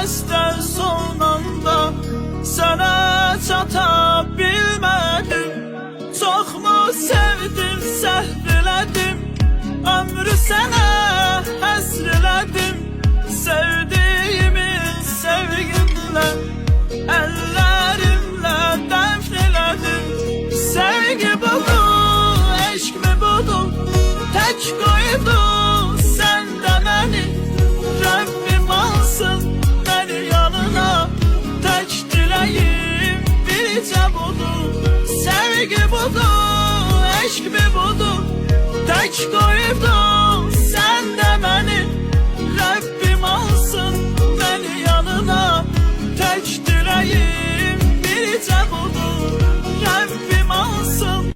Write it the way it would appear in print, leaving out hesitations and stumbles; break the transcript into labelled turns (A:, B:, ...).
A: Hevesden son anda sana çata bilmedim. Çok mu sevdim, səhv ömrü sana həsrələdim. Sevdiğimin sevgimle, ellerimle dəfn elədim. Sevgi budur, eşk mi budur, tek koydu sende beni. Rabbim alsın beni yanına, tek dileğim biricə budur. Sevgi budur, eşk mi budur, tek koydun sen de beni. Rabbim alsın beni yanına, tek dileğim biricə budur. Rabbim alsın.